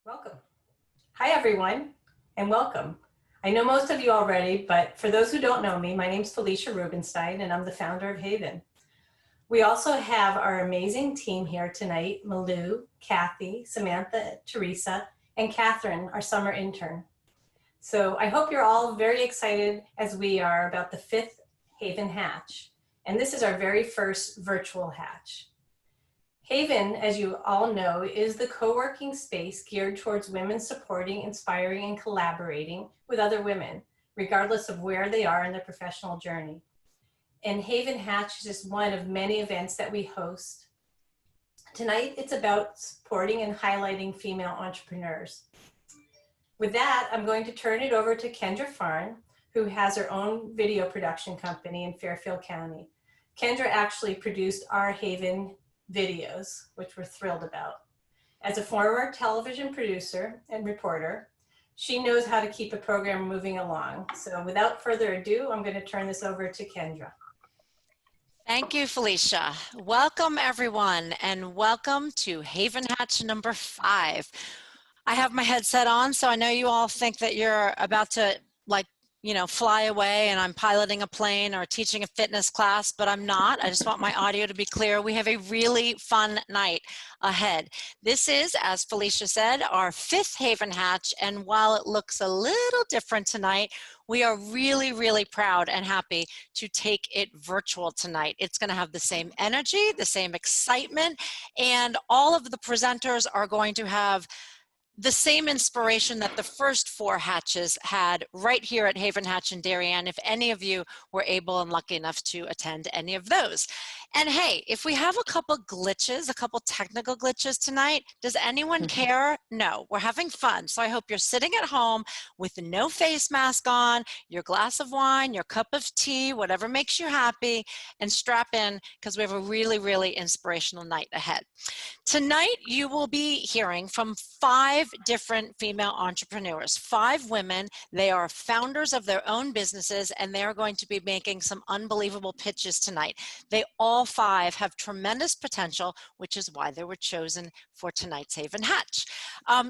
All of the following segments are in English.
Welcome. Hi, everyone, and welcome. I know most of you already, but for those who don't know me, my name's Felicia Rubenstein, and I'm the founder of HAYVN. We also have our amazing team here tonight, Malou, Kathy, Samantha, Teresa, and Catherine, our summer intern. So I hope you're all very excited as we are about the 5th HAYVN Hatch. And this is our very first virtual hatch. HAYVN, as you all know, is the co-working space geared towards women supporting, inspiring, and collaborating with other women, regardless of where they are in their professional journey. And HAYVN Hatch is just one of many events that we host. Tonight, it's about supporting and highlighting female entrepreneurs. With that, I'm going to turn it over to Kendra Farn, who has her own video production company in Fairfield County. Kendra actually produced our HAYVN videos, which we're thrilled about. As a former television producer and reporter, she knows how to keep a program moving along. So without further ado, I'm going to turn this over to Kendra. Thank you, Felicia. Welcome, everyone, and welcome to HAYVN Hatch number 5. I have my headset on, so I know you all think that you're about to, fly away and I'm piloting a plane or teaching a fitness class, but I'm not. I just want my audio to be clear. We have a really fun night ahead. This is, as Felicia said, our 5th HAYVN Hatch, and while it looks a little different tonight, we are really, really proud and happy to take it virtual tonight. It's going to have the same energy, the same excitement, and all of the presenters are going to have the same inspiration that the first 4 hatches had right here at HAYVN Hatch in Darien, if any of you were able and lucky enough to attend any of those. And hey, if we have a couple glitches, a couple technical glitches tonight, does anyone care? No, we're having fun. So I hope you're sitting at home with no face mask on, your glass of wine, your cup of tea, whatever makes you happy, and strap in because we have a really, really inspirational night ahead. Tonight, you will be hearing from 5 different female entrepreneurs, 5 women. They are founders of their own businesses, and they are going to be making some unbelievable pitches tonight. They all 5 have tremendous potential, which is why they were chosen for tonight's HAYVN Hatch.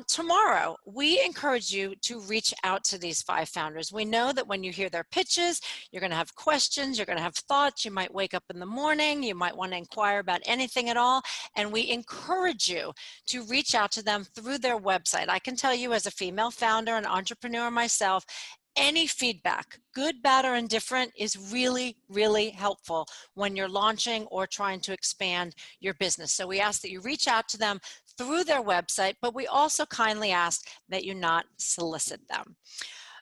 Tomorrow, we encourage you to reach out to these 5 founders. We know that when you hear their pitches, you're going to have questions, you're going to have thoughts, you might wake up in the morning, you might want to inquire about anything at all, and we encourage you to reach out to them through their website. I can tell you, as a female founder and entrepreneur myself, any feedback, good, bad, or indifferent, is really, really helpful when you're launching or trying to expand your business. So we ask that you reach out to them through their website, but we also kindly ask that you not solicit them.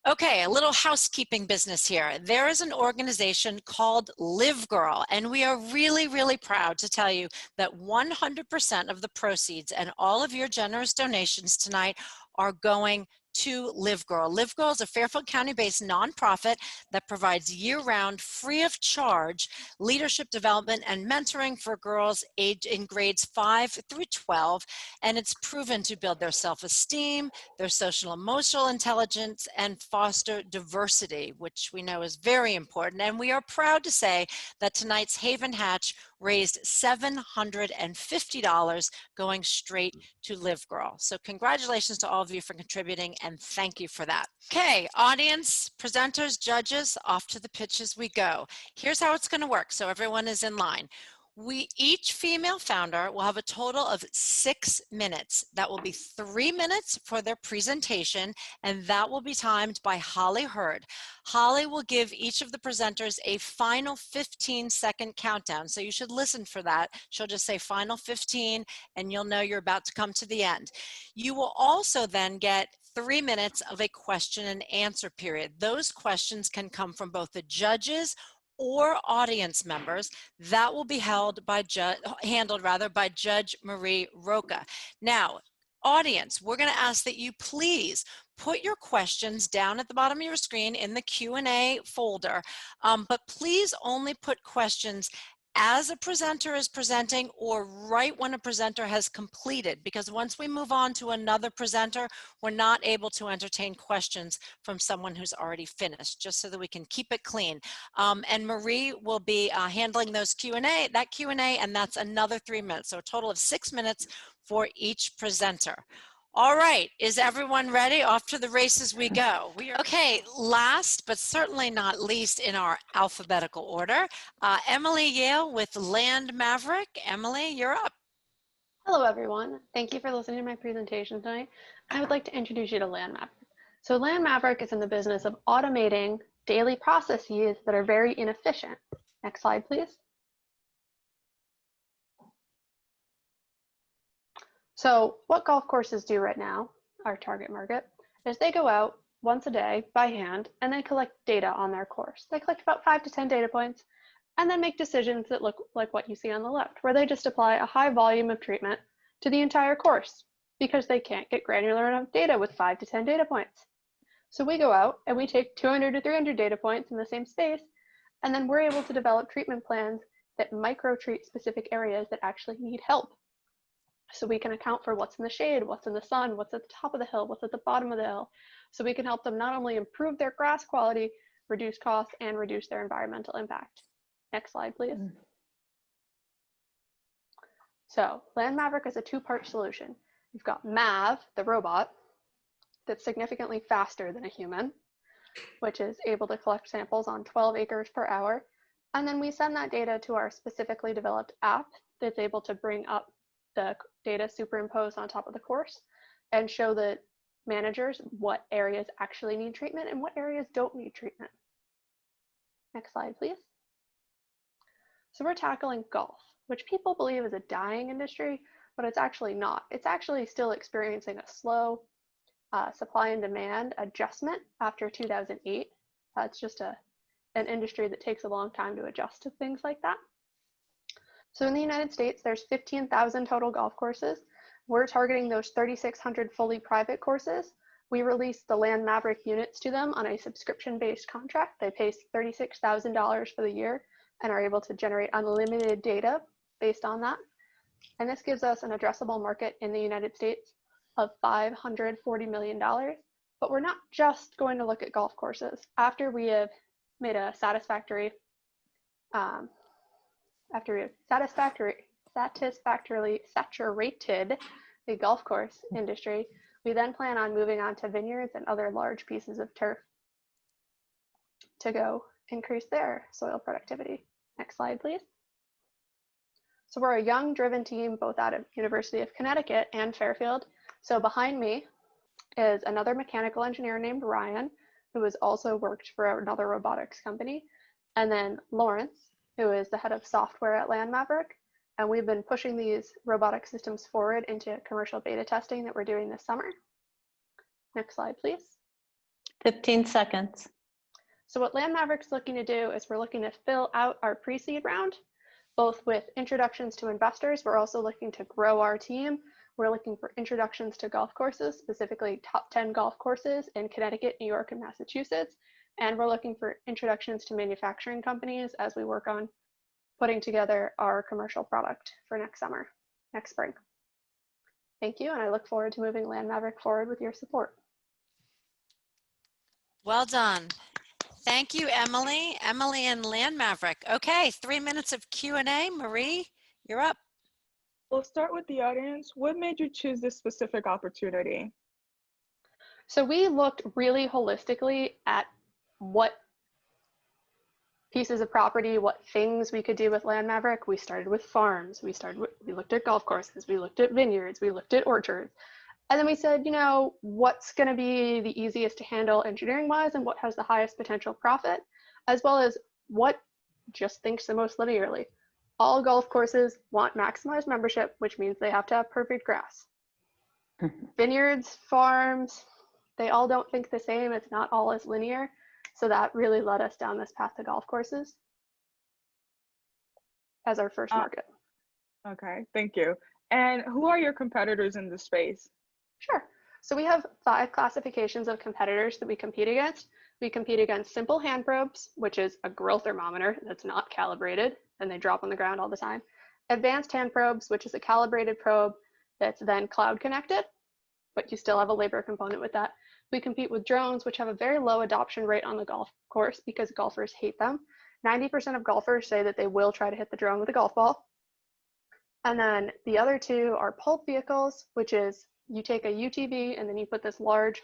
Okay, a little housekeeping business here. There is an organization called Live Girl, and we are really, really proud to tell you that 100% of the proceeds and all of your generous donations tonight are going to Live Girl. Live Girl is a Fairfield County-based nonprofit that provides year-round, free of charge, leadership development and mentoring for girls aged in grades 5 through 12, and it's proven to build their self-esteem, their social emotional intelligence, and foster diversity, which we know is very important. And we are proud to say that tonight's HAYVN Hatch raised $750 going straight to Live Girl. So congratulations to all of you for contributing, and thank you for that. Okay, audience, presenters, judges, off to the pitches we go. Here's how it's going to work, so everyone is in line. Each female founder will have a total of 6 minutes. That will be 3 minutes for their presentation, and that will be timed by Holly Hurd. Holly will give each of the presenters a final 15-second countdown, so you should listen for that. She'll just say final 15, and you'll know you're about to come to the end. You will also then get 3 minutes of a question and answer period. Those questions can come from both the judges or audience members. That will be handled by Judge Marie Roca. Now, audience, we're going to ask that you please put your questions down at the bottom of your screen in the Q&A folder, but please only put questions as a presenter is presenting or right when a presenter has completed, because once we move on to another presenter, we're not able to entertain questions from someone who's already finished, just so that we can keep it clean. And Marie will be handling those that Q&A, and that's another 3 minutes, so a total of 6 minutes for each presenter. All right, is everyone ready? Off to the races we go. Okay, last but certainly not least in our alphabetical order, Emily Yale with Land Maverick. Emily, you're up. Hello, everyone. Thank you for listening to my presentation tonight. I would like to introduce you to Land Maverick. So Land Maverick is in the business of automating daily processes that are very inefficient. Next slide, please. So what golf courses do right now, our target market, is they go out once a day by hand and they collect data on their course. They collect about 5 to 10 data points and then make decisions that look like what you see on the left, where they just apply a high volume of treatment to the entire course because they can't get granular enough data with 5 to 10 data points. So we go out and we take 200 to 300 data points in the same space, and then we're able to develop treatment plans that micro-treat specific areas that actually need help. So we can account for what's in the shade, what's in the sun, what's at the top of the hill, what's at the bottom of the hill. So we can help them not only improve their grass quality, reduce costs, and reduce their environmental impact. Next slide, please. So Land Maverick is a two-part solution. You've got Mav, the robot, that's significantly faster than a human, which is able to collect samples on 12 acres per hour. And then we send that data to our specifically developed app that's able to bring up the data superimposed on top of the course and show the managers what areas actually need treatment and what areas don't need treatment. Next slide, please. So we're tackling golf, which people believe is a dying industry, but it's actually not. It's actually still experiencing a slow supply and demand adjustment after 2008. It's just an industry that takes a long time to adjust to things like that. So in the United States, there's 15,000 total golf courses. We're targeting those 3,600 fully private courses. We release the Land Maverick units to them on a subscription-based contract. They pay $36,000 for the year and are able to generate unlimited data based on that. And this gives us an addressable market in the United States of $540 million. But we're not just going to look at golf courses. After we have made a satisfactorily saturated the golf course industry, we then plan on moving on to vineyards and other large pieces of turf to go increase their soil productivity. Next slide, please. So we're a young, driven team, both out of University of Connecticut and Fairfield. So behind me is another mechanical engineer named Ryan, who has also worked for another robotics company. And then Lawrence, who is the head of software at Land Maverick. And we've been pushing these robotic systems forward into commercial beta testing that we're doing this summer. Next slide, please. 15 seconds. So what Land Maverick's looking to do is we're looking to fill out our pre-seed round, both with introductions to investors. We're also looking to grow our team. We're looking for introductions to golf courses, specifically top 10 golf courses in Connecticut, New York, and Massachusetts. And we're looking for introductions to manufacturing companies as we work on putting together our commercial product for next spring. Thank you, and I look forward to moving Land Maverick forward with your support. Well done. Thank you, Emily. Emily and Land Maverick. Okay, 3 minutes of Q&A. Marie, you're up. We'll start with the audience. What made you choose this specific opportunity? So we looked really holistically at what pieces of property, what things we could do with Land Maverick. We started with farms. We looked at golf courses. We looked at vineyards. We looked at orchards. And then we said, you know, what's going to be the easiest to handle engineering-wise and what has the highest potential profit, as well as what just thinks the most linearly. All golf courses want maximized membership, which means they have to have perfect grass. Vineyards, farms, they all don't think the same. It's not all as linear. So that really led us down this path to golf courses as our first market. Okay, thank you. And who are your competitors in this space? Sure. So we have 5 classifications of competitors that we compete against. We compete against simple hand probes, which is a grill thermometer that's not calibrated and they drop on the ground all the time. Advanced hand probes, which is a calibrated probe that's then cloud connected, but you still have a labor component with that. We compete with drones, which have a very low adoption rate on the golf course because golfers hate them. 90% of golfers say that they will try to hit the drone with a golf ball. And then the other 2 are pulp vehicles, which is You take a UTV and then you put this large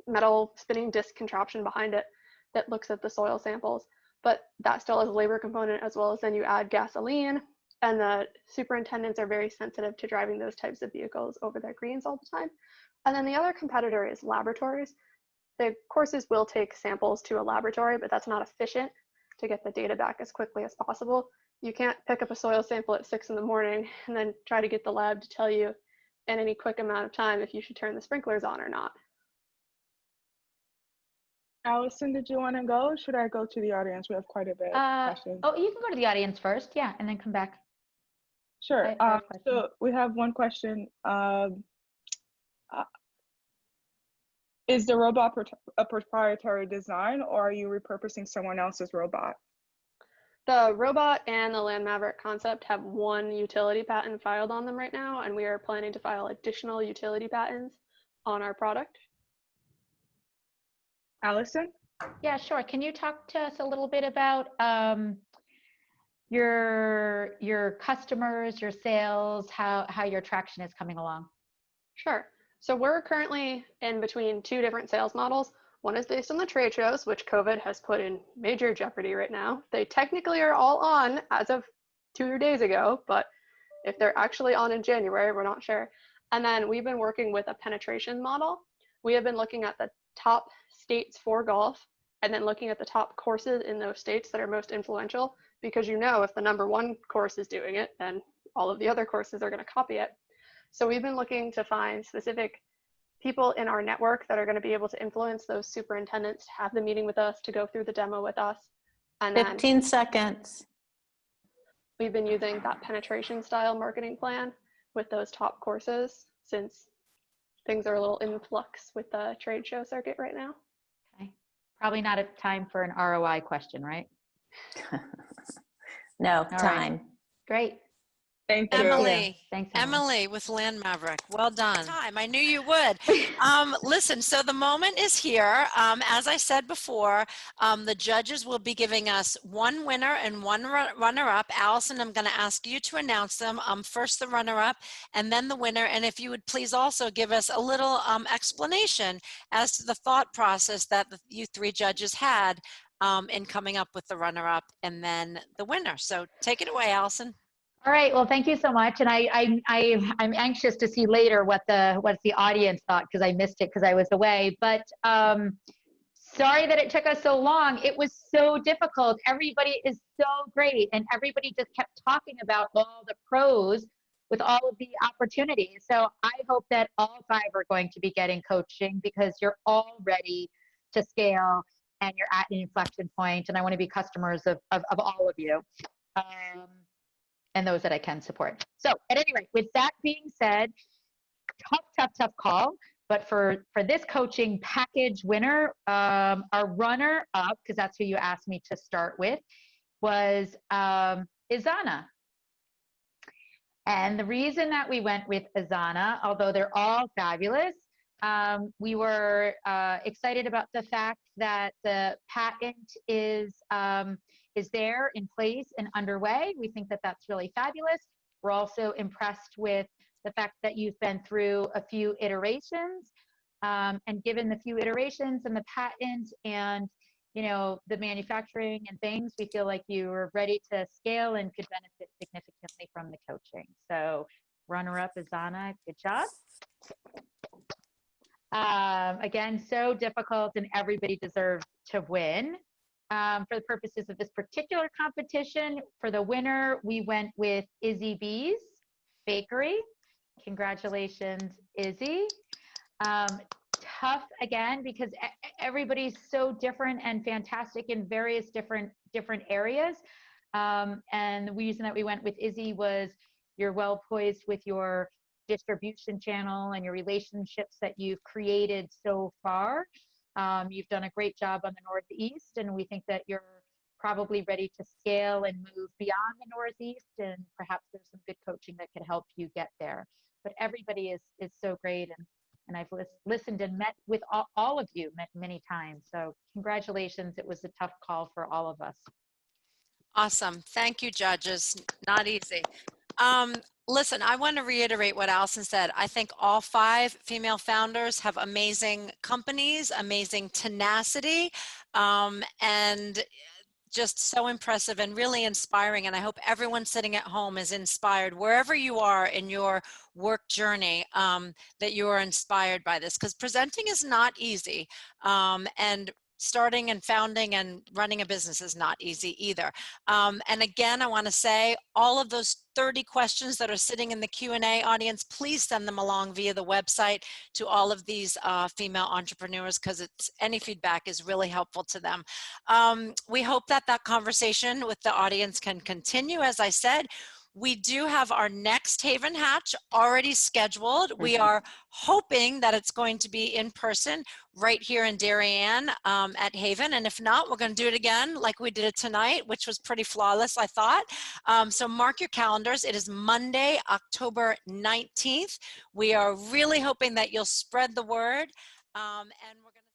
metal spinning disc contraption behind it that looks at the soil samples, but that still has a labor component, as well as then you add gasoline, and the superintendents are very sensitive to driving those types of vehicles over their greens all the time. And then the other competitor is laboratories. The courses will take samples to a laboratory, but that's not efficient to get the data back as quickly as possible. You can't pick up a soil sample at 6 in the morning and then try to get the lab to tell you in any quick amount of time if you should turn the sprinklers on or not. Allison, did you want to go? Or should I go to the audience? We have quite a bit of questions. Oh, you can go to the audience first, yeah, and then come back. Sure. I have questions. So we have one question. Is the robot a proprietary design, or are you repurposing someone else's robot? The robot and the Land Maverick concept have one utility patent filed on them right now, and we are planning to file additional utility patents on our product. Allison? Yeah, sure. Can you talk to us a little bit about your customers, your sales, how your traction is coming along? Sure. So we're currently in between two different sales models. One is based on the trade shows, which COVID has put in major jeopardy right now. They technically are all on as of 2 days ago, but if they're actually on in January, we're not sure. And then we've been working with a penetration model. We have been looking at the top states for golf and then looking at the top courses in those states that are most influential, because you know if the #1 course is doing it, then all of the other courses are going to copy it. So we've been looking to find specific people in our network that are going to be able to influence those superintendents to have the meeting with us, to go through the demo with us. And then 15 seconds. we've been using that penetration style marketing plan with those top courses, since things are a little in flux with the trade show circuit right now. Okay. Probably not a time for an ROI question, right? No, All right. time. Great. Thank you. Emily, Thanks, Emily. Emily with Land Maverick. Well done. I knew you would. Listen, so the moment is here. As I said before, the judges will be giving us one winner and one runner-up. Allison, I'm going to ask you to announce them. First the runner-up and then the winner. And if you would please also give us a little explanation as to the thought process that you 3 judges had in coming up with the runner-up and then the winner. So take it away, Allison. All right. Well, thank you so much. And I'm anxious to see later what the audience thought, because I missed it because I was away. But sorry that it took us so long. It was so difficult. Everybody is so great, and everybody just kept talking about all the pros with all of the opportunities. So I hope that all 5 are going to be getting coaching, because you're all ready to scale and you're at an inflection point. And I want to be customers of all of you. And those that I can support. So at any rate, with that being said, tough call. But for this coaching package winner, our runner up, because that's who you asked me to start with, was Izana. And the reason that we went with Izana, although they're all fabulous, we were excited about the fact that the patent is there in place and underway. We think that that's really fabulous. We're also impressed with the fact that you've been through a few iterations, and given the few iterations and the patent and the manufacturing and things, we feel like you are ready to scale and could benefit significantly from the coaching. So runner-up is Anna. Good job. Again, so difficult, and everybody deserves to win. For the purposes of this particular competition, for the winner, we went with Izzy B's Bakery. Congratulations, Izzy. Tough again, because everybody's so different and fantastic in various different areas. And the reason that we went with Izzy was you're well poised with your distribution channel and your relationships that you've created so far. You've done a great job on the Northeast, and we think that you're probably ready to scale and move beyond the Northeast, and perhaps there's some good coaching that could help you get there. But everybody is so great, and I've listened and met with all of you many times. So congratulations. It was a tough call for all of us. Awesome. Thank you, judges. Not easy. Listen, I want to reiterate what Allison said. I think all 5 female founders have amazing companies, amazing tenacity, and just so impressive and really inspiring. And I hope everyone sitting at home is inspired wherever you are in your work journey, that you are inspired by this, because presenting is not easy. And starting and founding and running a business is not easy either. And again, I want to say all of those 30 questions that are sitting in the Q&A audience, please send them along via the website to all of these female entrepreneurs, because any feedback is really helpful to them. We hope that that conversation with the audience can continue. As I said, we do have our next HAYVN Hatch already scheduled. We are hoping that it's going to be in person right here in Darien at HAYVN. And if not, we're going to do it again like we did it tonight, which was pretty flawless, I thought. So mark your calendars. It is Monday, October 19th. We are really hoping that you'll spread the word. And we're going to